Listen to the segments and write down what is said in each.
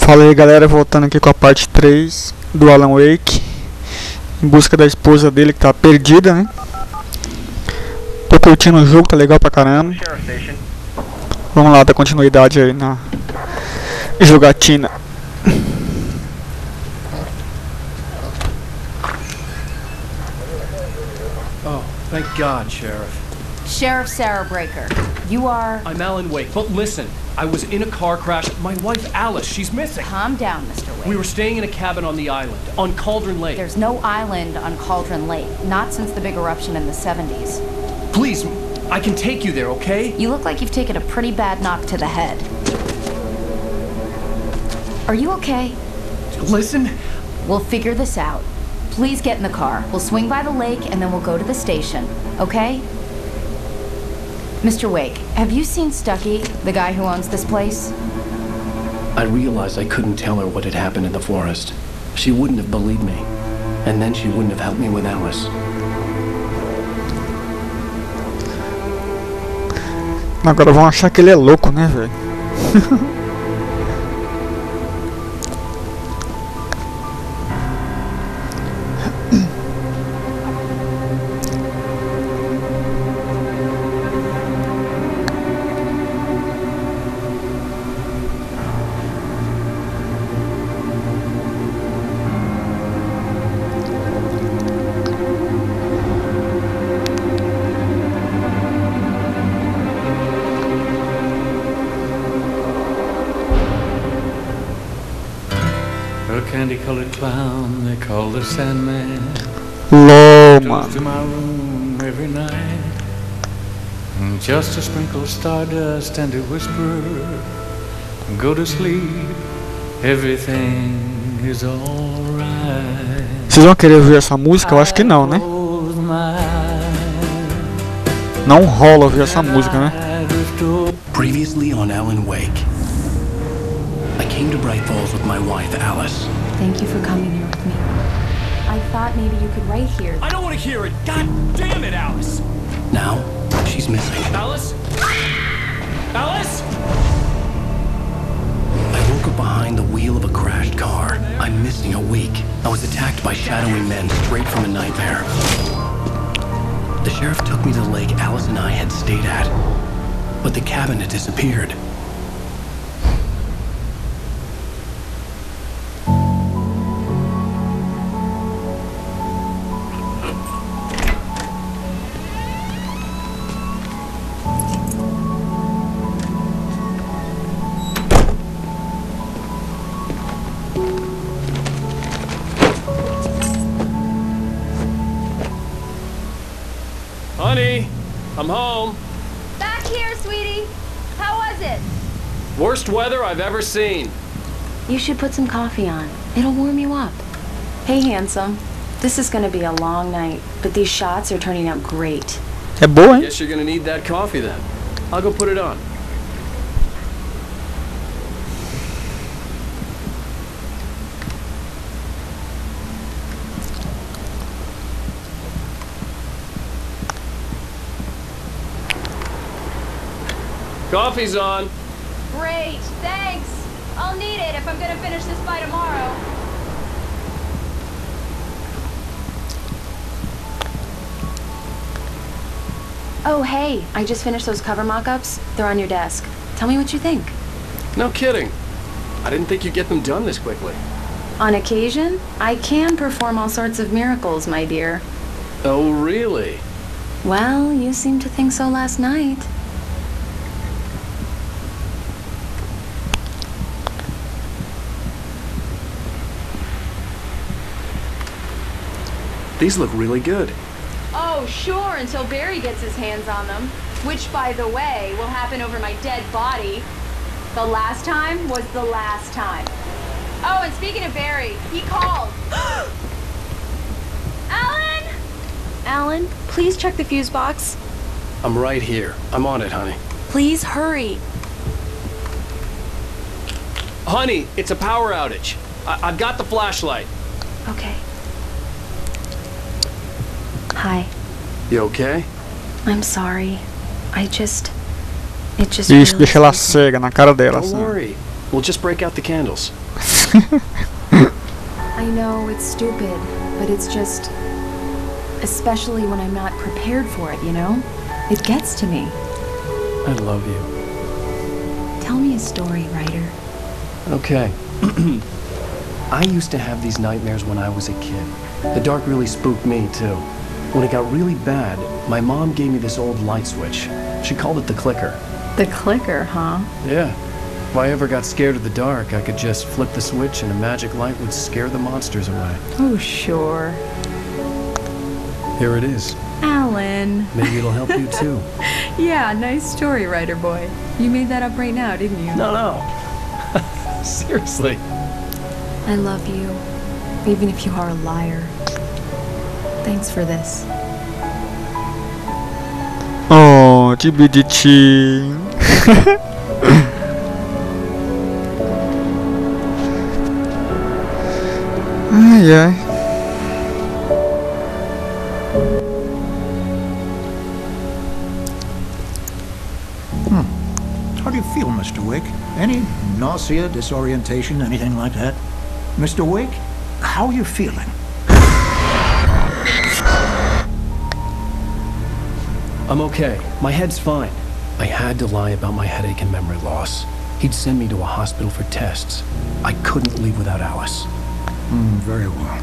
Fala aí galera, voltando aqui com a parte 3 do Alan Wake, em busca da esposa dele que tá perdida, né? Tô curtindo o jogo, tá legal pra caramba. Vamos lá, dar continuidade aí na jogatina. Oh, thank God, Sheriff. Sheriff Sarah Breaker, you are... I'm Alan Wake, but listen, I was in a car crash. My wife, Alice, she's missing. Calm down, Mr. Wake. We were staying in a cabin on the island, on Cauldron Lake. There's no island on Cauldron Lake, not since the big eruption in the 70s. Please, I can take you there, okay? You look like you've taken a pretty bad knock to the head. Are you okay? Listen. We'll figure this out. Please get in the car. We'll swing by the lake and then we'll go to the station, okay? Mr. Wake, have you seen Stucky, the guy who owns this place? I realized I couldn't tell her what had happened in the forest. She wouldn't have believed me. And then she wouldn't have helped me with Alice. Agora vão achar que ele é louco, né, velho? A candy-colored clown they call the Sandman LOL, goes to mano. my room every night, just to sprinkle stardust and to whisper, go to sleep, everything is alright. Vocês vão querer ouvir essa música? Eu acho que não, né? Não rola ouvir essa música, né? Previously on Alan Wake. I came to Bright Falls with my wife, Alice. Thank you for coming here with me. I thought maybe you could write here. I don't want to hear it. God damn it, Alice. Now, she's missing. Alice? Alice? I woke up behind the wheel of a crashed car. I'm missing a week. I was attacked by shadowy men straight from a nightmare. The sheriff took me to the lake Alice and I had stayed at, but the cabin had disappeared. Honey, I'm home. Back here, sweetie. How was it? Worst weather I've ever seen. You should put some coffee on. It'll warm you up. Hey, handsome. This is gonna be a long night, but these shots are turning out great. É boa, hein? Guess you're gonna need that coffee then. I'll go put it on. Coffee's on. Great, thanks. I'll need it if I'm gonna finish this by tomorrow. Oh, hey, I just finished those cover mock-ups. They're on your desk. Tell me what you think. No kidding. I didn't think you'd get them done this quickly. On occasion, I can perform all sorts of miracles, my dear. Oh, really? Well, you seemed to think so last night. These look really good. Oh, sure, until Barry gets his hands on them. Which, by the way, will happen over my dead body. The last time was the last time. Oh, and speaking of Barry, he called. Alan? Alan, please check the fuse box. I'm right here. I'm on it, honey. Please hurry. Honey, it's a power outage. I've got the flashlight. Okay. Hi. You okay? I'm sorry. It just Isso, deixa ela cega na cara dela, Don't assim. worry. We'll just break out the candles. I know it's stupid, but it's just... especially when I'm not prepared for it, you know? It gets to me. I love you. Tell me a story, writer. Okay. I used to have these nightmares when I was a kid. The dark really spooked me, too. When it got really bad, my mom gave me this old light switch. She called it the clicker. The clicker, huh? Yeah. If I ever got scared of the dark, I could just flip the switch and a magic light would scare the monsters away. Oh, sure. Here it is. Alan. Maybe it'll help you, too. Yeah, nice story, writer boy. You made that up right now, didn't you? No. Seriously. I love you, even if you are a liar. Thanks for this. Oh, que bonitinho. Ai, ai. How do you feel, Mr. Wake? Any nausea, disorientation, anything like that? Mr. Wake, how are you feeling? I'm okay. My head's fine. I had to lie about my headache and memory loss. He'd send me to a hospital for tests. I couldn't leave without Alice. Very well.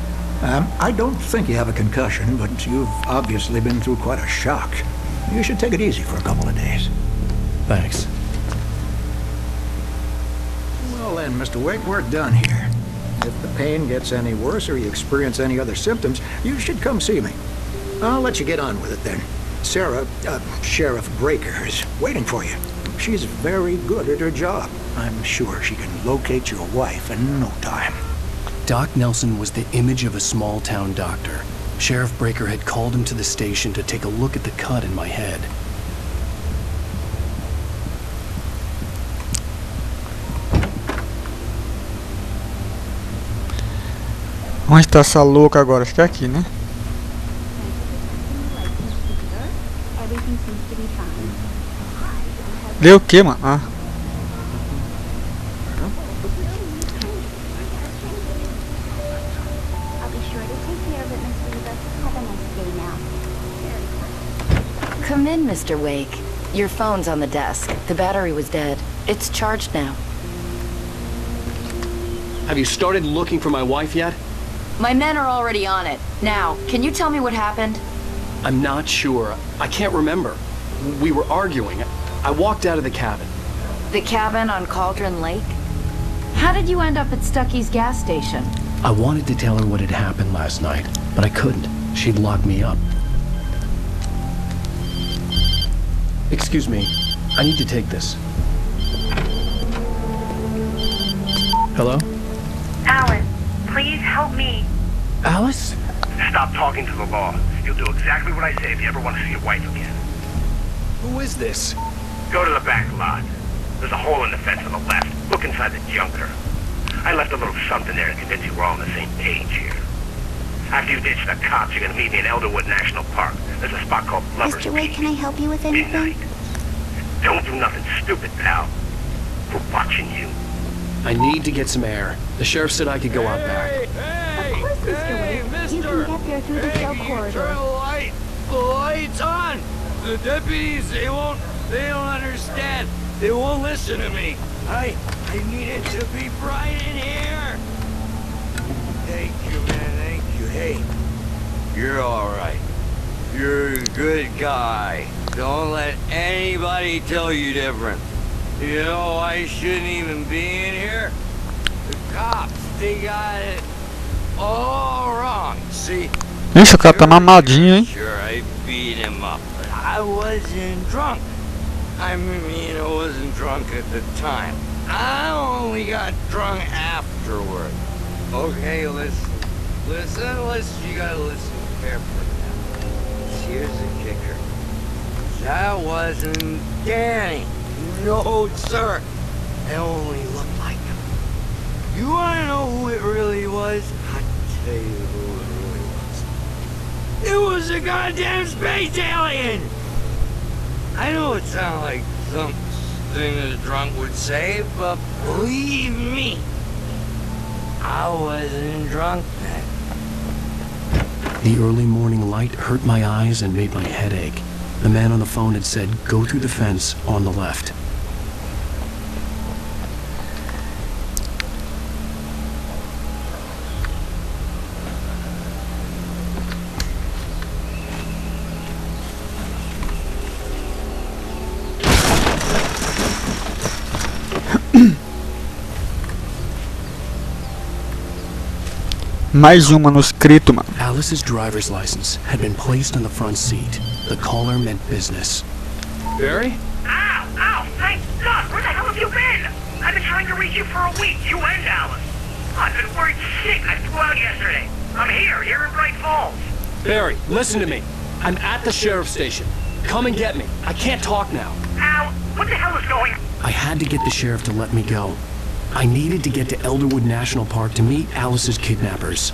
I don't think you have a concussion, but you've obviously been through quite a shock. You should take it easy for a couple of days. Thanks. Well then, Mr. Wake, we're done here. If the pain gets any worse or you experience any other symptoms, you should come see me. I'll let you get on with it then. Sarah, Sheriff Breaker, is waiting for you. She's very good at her job. I'm sure she can locate your wife in no time. Doc Nelson was the image of a small-town doctor. Sheriff Breaker had called him to the station to take a look at the cut in my head. Onde está essa louca agora? Acho que é aqui, né? Lê o que, mano? Ah. Come in, Mr. Wake. Your phone's on the desk. The battery was dead. It's charged now. Have you started looking for my wife yet? My men are already on it. Now, can you tell me what happened? I'm not sure. I can't remember. We were arguing. I walked out of the cabin. The cabin on Cauldron Lake? How did you end up at Stucky's gas station? I wanted to tell her what had happened last night, but I couldn't. She'd locked me up. Excuse me. I need to take this. Hello? Alan, please help me. Alice? Stop talking to the law. You'll do exactly what I say if you ever want to see your wife again. Who is this? Go to the back lot. There's a hole in the fence on the left. Look inside the junker. I left a little something there to convince you we're all on the same page here. After you ditch the cops, you're gonna meet me in Elderwood National Park. There's a spot called Lover's Mr. Wake, Peak. can I help you with anything? Midnight. Don't do nothing stupid, pal. We're watching you. I need to get some air. The sheriff said I could go out back. Of course, Mr. Wake. You can get there through the cell corridor. The light's on. The deputies, they don't understand. They won't listen to me. I need it to be bright in here. Thank you, man, thank you. Hey, you're all right. You're a good guy. Don't let anybody tell you different. You know, I shouldn't even be in here. The cops, they got it all wrong. See? Ixi, o cara tá mamadinho, hein? Sure, I beat him up, but I wasn't drunk. I mean, I wasn't drunk at the time. I only got drunk afterward. Okay, listen. You gotta listen carefully now. Here's the kicker. That wasn't Danny. No, sir. It only looked like him. You wanna know who it really was? I'll tell you who it really was. It was a goddamn space alien! I know it sounds like something a drunk would say, but believe me, I wasn't drunk then. The early morning light hurt my eyes and made my head ache. The man on the phone had said, go through the fence on the left. Mais um manuscrito, mano. Alice's driver's license had been placed on the front seat. The caller meant business. Barry? Ow! Ow! Thank God! Where the hell have you been? I've been trying to reach you for a week, you and Alice. I've been worried sick. I flew out yesterday. I'm here in Bright Falls. Barry, listen to me. I'm at the sheriff's station. Come and get me. I can't talk now. Al, what the hell is going on? I had to get the sheriff to let me go. I needed to get to Elderwood National Park to meet Alice's kidnappers.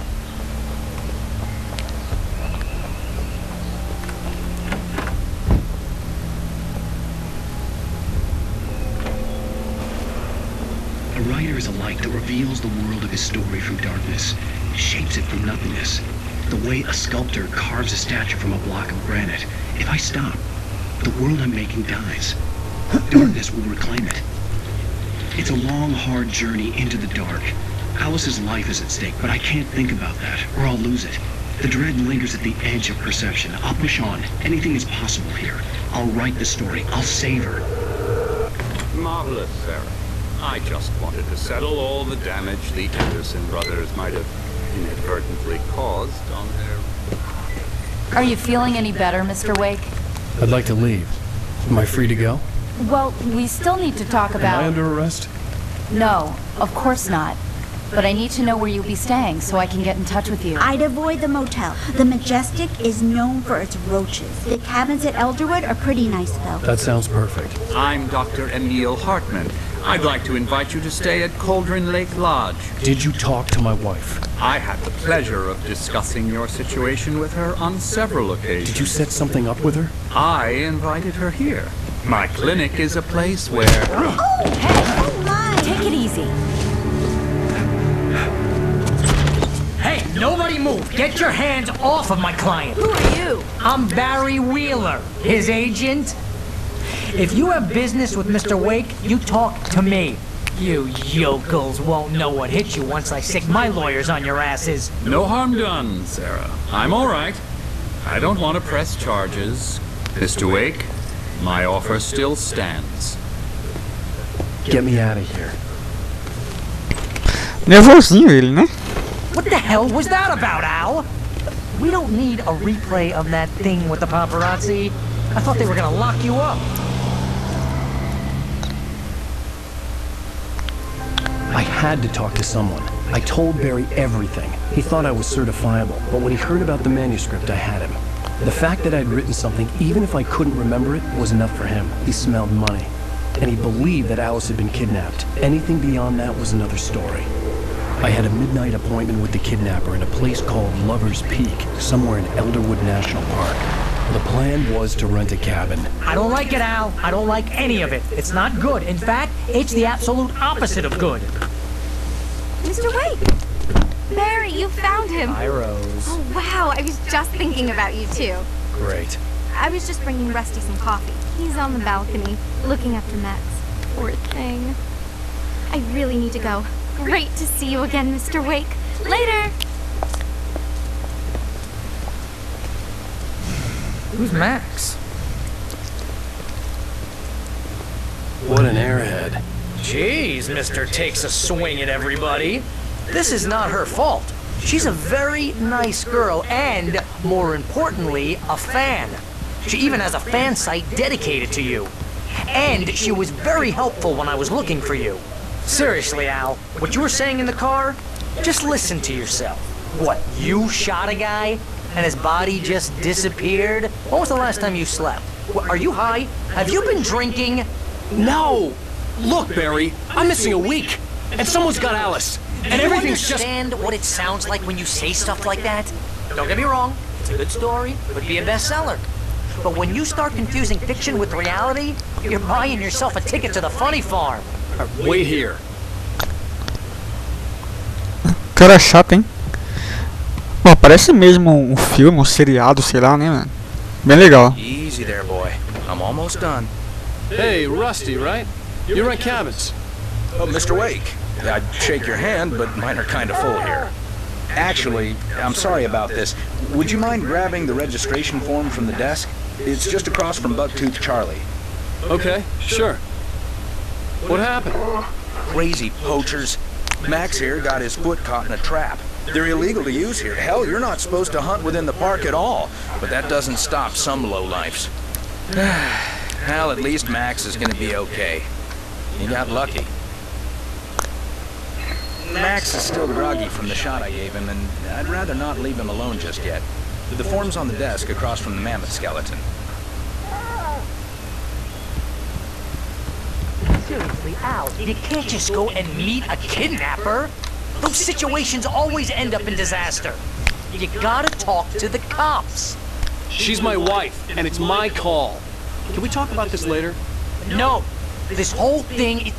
A writer is a light that reveals the world of his story from darkness, shapes it from nothingness. The way a sculptor carves a statue from a block of granite. If I stop, the world I'm making dies. Darkness will reclaim it. It's a long, hard journey into the dark. Alice's life is at stake, but I can't think about that, or I'll lose it. The dread lingers at the edge of perception. I'll push on. Anything is possible here. I'll write the story. I'll save her. Marvelous, Sarah. I just wanted to settle all the damage the Anderson brothers might have inadvertently caused on their... Are you feeling any better, Mr. Wake? I'd like to leave. Am I free to go? Well, we still need to talk about... Am I under arrest? No, of course not. But I need to know where you'll be staying so I can get in touch with you. I'd avoid the motel. The Majestic is known for its roaches. The cabins at Elderwood are pretty nice, though. That sounds perfect. I'm Dr. Emil Hartman. I'd like to invite you to stay at Cauldron Lake Lodge. Did you talk to my wife? I had the pleasure of discussing your situation with her on several occasions. Did you set something up with her? I invited her here. My clinic is a place where... Oh, hey! Oh, my! Take it easy. Hey, nobody move! Get your hands off of my client! Who are you? I'm Barry Wheeler, his agent. If you have business with Mr. Wake, you talk to me. You yokels won't know what hit you once I sick my lawyers on your asses. No harm done, Sarah. I'm all right. I don't want to press charges. Mr. Wake, my offer still stands. Get me out of here. Nervosinho ele, né? What the hell was that about, Al? We don't need a replay of that thing with the paparazzi. I thought they were gonna lock you up. I had to talk to someone. I told Barry everything. He thought I was certifiable, but when he heard about the manuscript, I had him. The fact that I'd written something, even if I couldn't remember it, was enough for him. He smelled money. And he believed that Alice had been kidnapped. Anything beyond that was another story. I had a midnight appointment with the kidnapper in a place called Lover's Peak, somewhere in Elderwood National Park. The plan was to rent a cabin. I don't like it, Al. I don't like any of it. It's not good. In fact, it's the absolute opposite of good. Mr. Wake! Barry, you found him! Hi, Rose. Oh, wow, I was just thinking about you, too. Great. I was just bringing Rusty some coffee. He's on the balcony, looking after Max. Poor thing. I really need to go. Great to see you again, Mr. Wake. Later! Who's Max? What an airhead. Jeez, Mr. Takes a swing at everybody. This is not her fault. She's a very nice girl and, more importantly, a fan. She even has a fan site dedicated to you. And she was very helpful when I was looking for you. Seriously, Al, what you were saying in the car, just listen to yourself. What, you shot a guy and his body just disappeared? When was the last time you slept? What, are you high? Have you been drinking? No! Look, Barry, I'm missing a week, and someone's got Alice, and everything's just... Do you understand what it sounds like when you say stuff like that? Don't get me wrong, it's a good story, could be a bestseller. But when you start confusing fiction with reality, you're buying yourself a ticket to the funny farm. Wait here. Cara chato, hein? Bom, parece mesmo um filme, um seriado, sei lá, né, mano? Bem legal. Easy there, boy. I'm almost done. Hey, Rusty, right? You rent cabins. Oh, Mr. Wake. I'd shake your hand, but mine are kind of full here. Actually, I'm sorry about this. Would you mind grabbing the registration form from the desk? It's just across from Bucktooth Charlie. Okay, sure. What happened? Crazy poachers. Max here got his foot caught in a trap. They're illegal to use here. Hell, you're not supposed to hunt within the park at all. But that doesn't stop some lowlifes. Well, at least Max is gonna be okay. He got lucky. Max is still groggy from the shot I gave him, and I'd rather not leave him alone just yet. The form's on the desk across from the mammoth skeleton. Seriously, Al, you can't just go and meet a kidnapper. Those situations always end up in disaster. You gotta talk to the cops. She's my wife, and it's my call. Can we talk about this later? No, this whole thing is...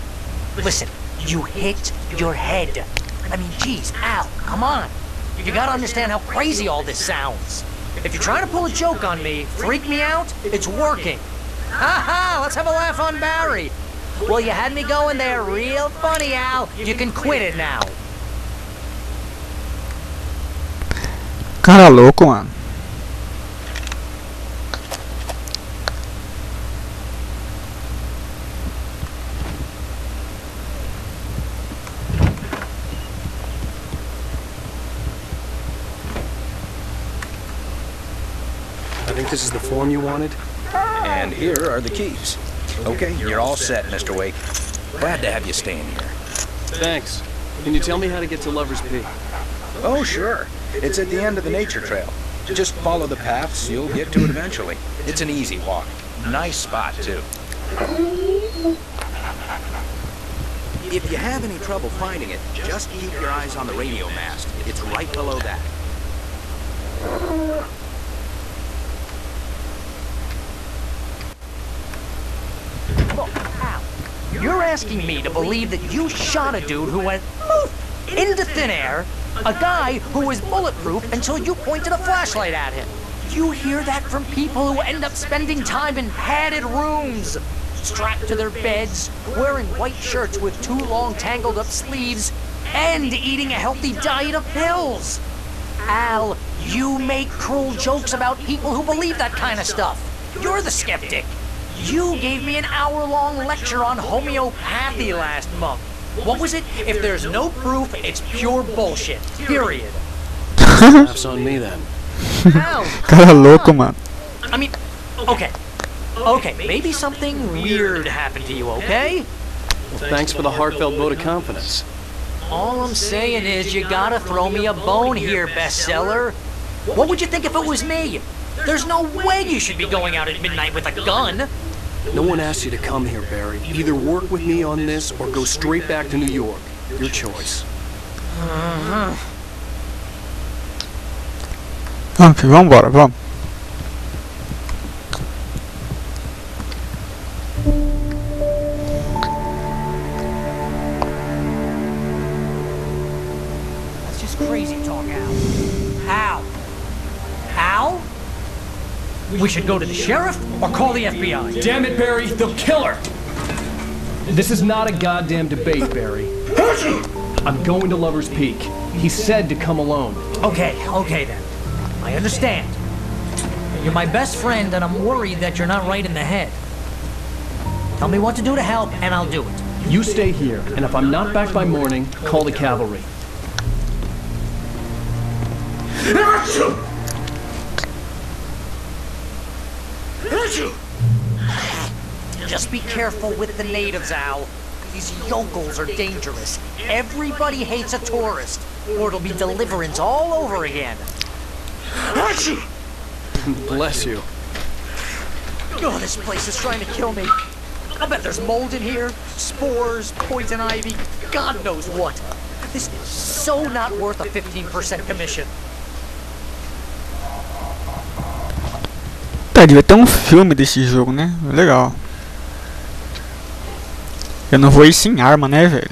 Listen, you hit your head. I mean, geez, Al, come on. You gotta understand how crazy all this sounds. If you're trying to pull a joke on me, freak me out, it's working. Ha-ha, let's have a laugh on Barry. Well, you had me going there real funny, Al. You can quit it now. Cara louco, mano. I think this is the form you wanted. And here are the keys. Okay, you're all set, Mr. Wake. Glad to have you staying here. Thanks. Can you tell me how to get to Lover's Peak? Oh, sure. It's at the end of the nature trail. Just follow the paths, you'll get to it eventually. It's an easy walk. Nice spot, too. If you have any trouble finding it, just keep your eyes on the radio mast. It's right below that. Look, Al, you're asking me to believe that you shot a dude who went into thin air, a guy who was bulletproof until you pointed a flashlight at him. You hear that from people who end up spending time in padded rooms, strapped to their beds, wearing white shirts with too long tangled up sleeves, and eating a healthy diet of pills. Al, you make cruel jokes about people who believe that kind of stuff. You're the skeptic. You gave me an hour-long lecture on homeopathy last month. What was it? If there's no proof, it's pure bullshit. Period. Laughs on me then. Al, Cara louco, mano. I mean, okay. Okay, maybe something weird happened to you, okay? Well, thanks for the heartfelt vote of confidence. All I'm saying is you gotta throw me a bone here, bestseller. What would you think if it was me? There's no way you should be going out at midnight with a gun. No one asked you to come here, Barry. Either work with me on this or go straight back to New York. Your choice. Ok, vambora, vamos. That's just crazy talk, Al. Al? Al? We should go to the sheriff or call the FBI. Damn it, Barry, they'll kill her! This is not a goddamn debate, Barry. I'm going to Lover's Peak. He said to come alone. Okay then. I understand. You're my best friend and I'm worried that you're not right in the head. Tell me what to do to help and I'll do it. You stay here, and if I'm not back by morning, call the cavalry. Just be careful with the natives, Al. These yokels are dangerous. Everybody hates a tourist, or it'll be deliverance all over again. Bless you. Oh, this place is trying to kill me. I bet there's mold in here, spores, poison ivy, God knows what. This is so not worth a 15% commission. Tá, devia ter um filme desse jogo, né? Legal. Eu não vou ir sem arma, né, velho?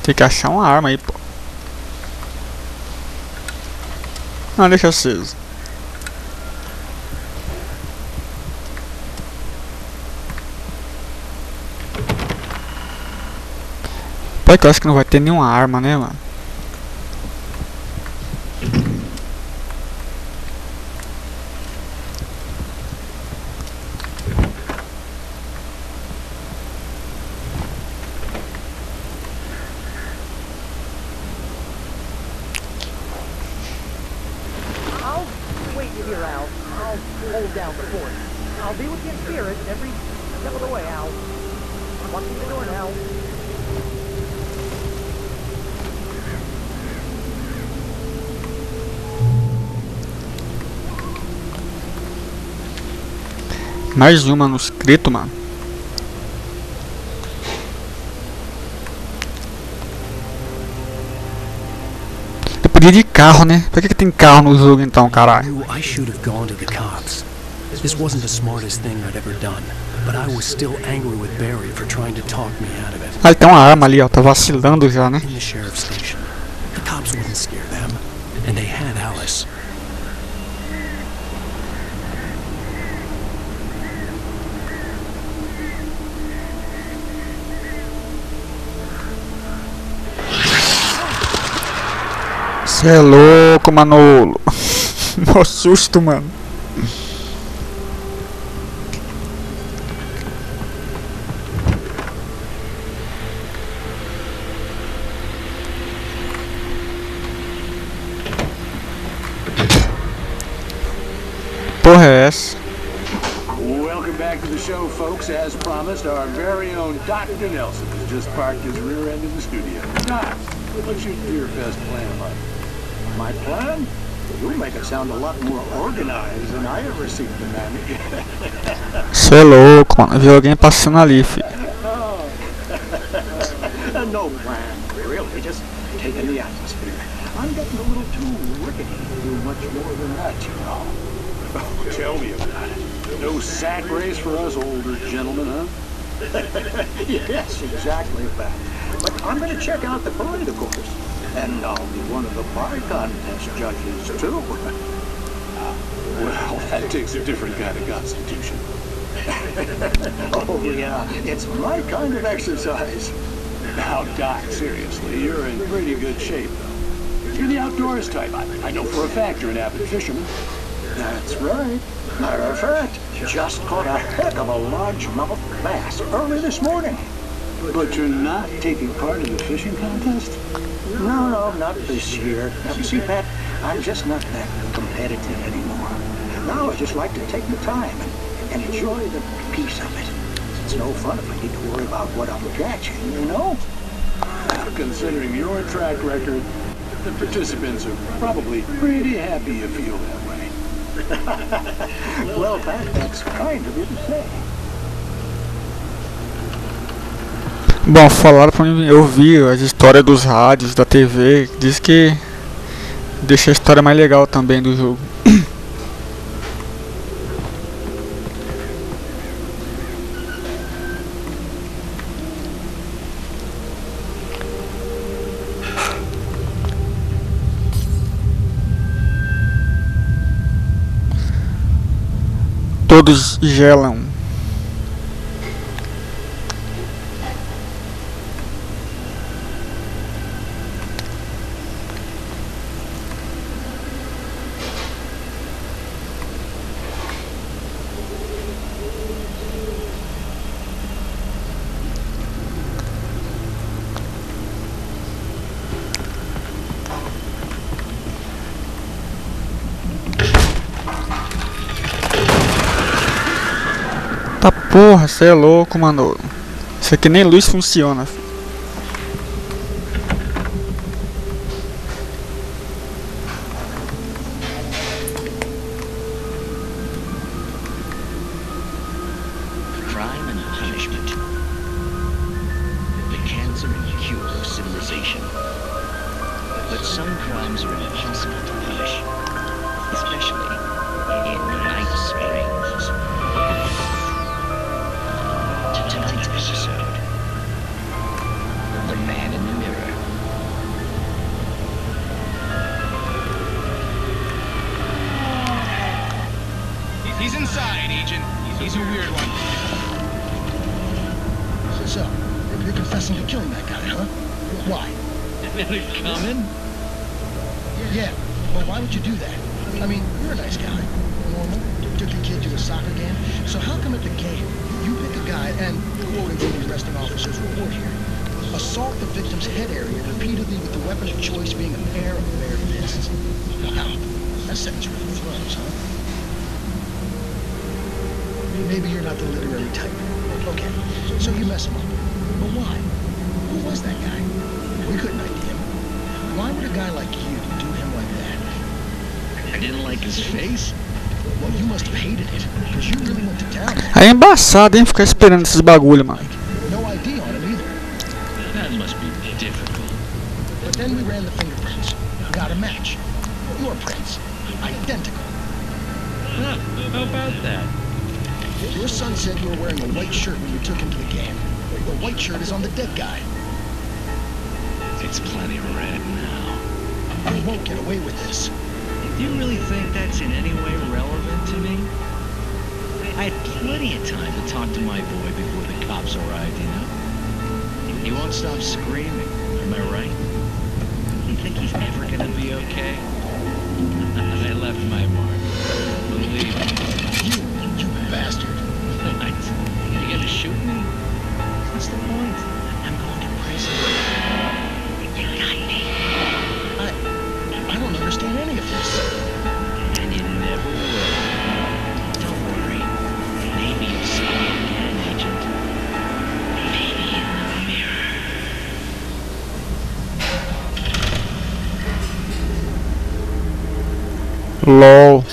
Tem que achar uma arma aí, pô. Não, deixa aceso. Pô, que eu acho que não vai ter nenhuma arma, né, mano? Mais um manuscrito, mano. Eu podia ir de carro, né? Por que tem carro no jogo então, caralho? I should have gone to the cops. This wasn't the smartest thing I'd ever done, but I was still angry with Barry for trying to talk me out of it. Ah, ele tem uma arma ali, ó. Tá vacilando já, né? In the sheriff's station, the cops wouldn't scare them, and they had Alice. Cê é louco, Manolo. Mó susto, mano. Porra é essa? Welcome back to the show, folks. As promised, our very own Dr. Nelson has just parked his rear end in the studio. Doc, what's your dear best plan like? My plan? You make it sound a lot more organized than I ever seem to manage. Cê é louco, mano. Vi alguém passando ali, filho. No plan, really. Just taking the atmosphere. I'm getting a little too rickety to do much more than that, you know. Oh, tell me about it. No sack race for us older gentlemen, huh? Yes, exactly that. But I'm going to check out the parade, of course. And I'll be one of the pie contest judges, too. Well, that takes a different kind of constitution. Oh, yeah. It's my kind of exercise. Now, Doc, seriously, you're in pretty good shape, though. You're the outdoors type. I know for a fact you're an avid fisherman. That's right. Matter of fact, just caught a heck of a largemouth bass early this morning. But you're not taking part in the fishing contest? No, not this year. Now, you see, Pat, I'm just not that competitive anymore. Now I just like to take the time and enjoy the peace of it. It's no fun if I need to worry about what I'm catching, you know? Considering your track record, the participants are probably pretty happy you feel that way. Well, Pat, that's kind of you to say. Bom, falaram pra mim, eu vi as histórias dos rádios, da TV, diz que deixa a história mais legal também do jogo. Todos gelam. Tá porra, cê é louco, mano. Isso aqui nem luz funciona. Crime and punishment. The cancer and cure of civilization. But some crimes are impossible to punish, especially in night springs. Tonight's episode, The Man in the Mirror. He's inside, Agent. He's a weird one. So, you're confessing to killing that guy, huh? Why? Coming? Yeah. Well, why would you do that? I mean, you're a nice guy. Normal. Took your kid to a soccer game. So how come at the game, you pick a guy and, quoting from the arresting officer's report here, assault the victim's head area repeatedly with the weapon of choice being a pair of bare fists? Wow. That sentence really throws, huh? Maybe you're not the literary type. Okay, so you mess him up. But why? Who was that guy? We couldn't ID him. Why would a guy like you do him like that? I didn't like his face. Well, you must have hated it, because you really went to town. Aí é embaçado, hein? Ficar esperando esses bagulho, mano. No ID on him either. That must be difficult. But then we ran the fingerprints. Got a match. Your prints. Identical. Huh, how about that? Your son said you were wearing a white shirt when you took him to the game. The white shirt is on the dead guy. It's plenty red now. You won't get away with this. Do you really think that's in any way relevant to me? I had plenty of time to talk to my boy before the cops arrived, you know? He won't stop screaming, am I right? You think he's ever gonna be okay? I left my mark. Believe me. You bastard. You gonna shoot me? What's the point? I'm going to prison. You got me. I don't understand any of this. And you never will. Don't worry. Maybe you'll see me again, Agent. Maybe in the mirror. LOL.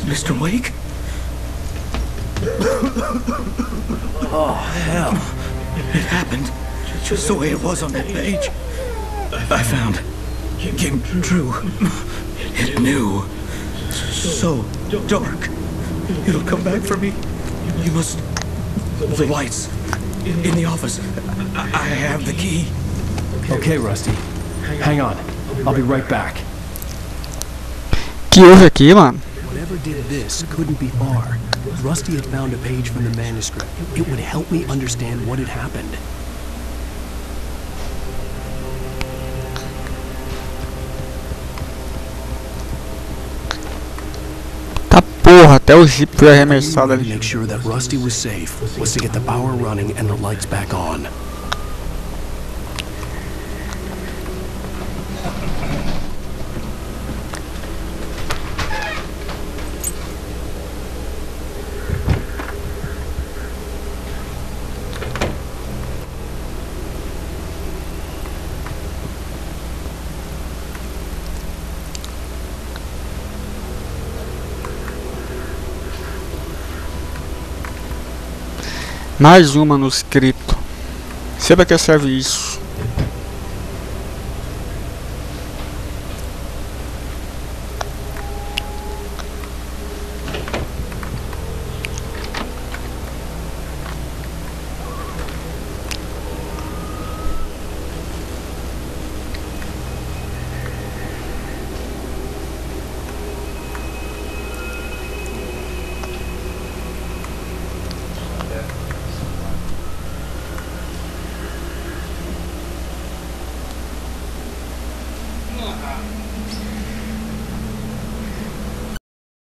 Mr. Wake? Oh, hell. It happened just the way it was on that page. I found. It came true. It knew. So dark. It'll come back for me. You must... The lights. In the office. I have the key. Okay, Rusty. Hang on. I'll be right back. Que houve aqui, mano? Whatever did this couldn't be far. Rusty had found a page from the manuscript. It would help me understand what had happened. Tá porra, até o Jeep foi arremessado ali. Make sure that Rusty was safe was to get the power running and the lights back on. Mais um manuscrito. Sei pra que serve isso.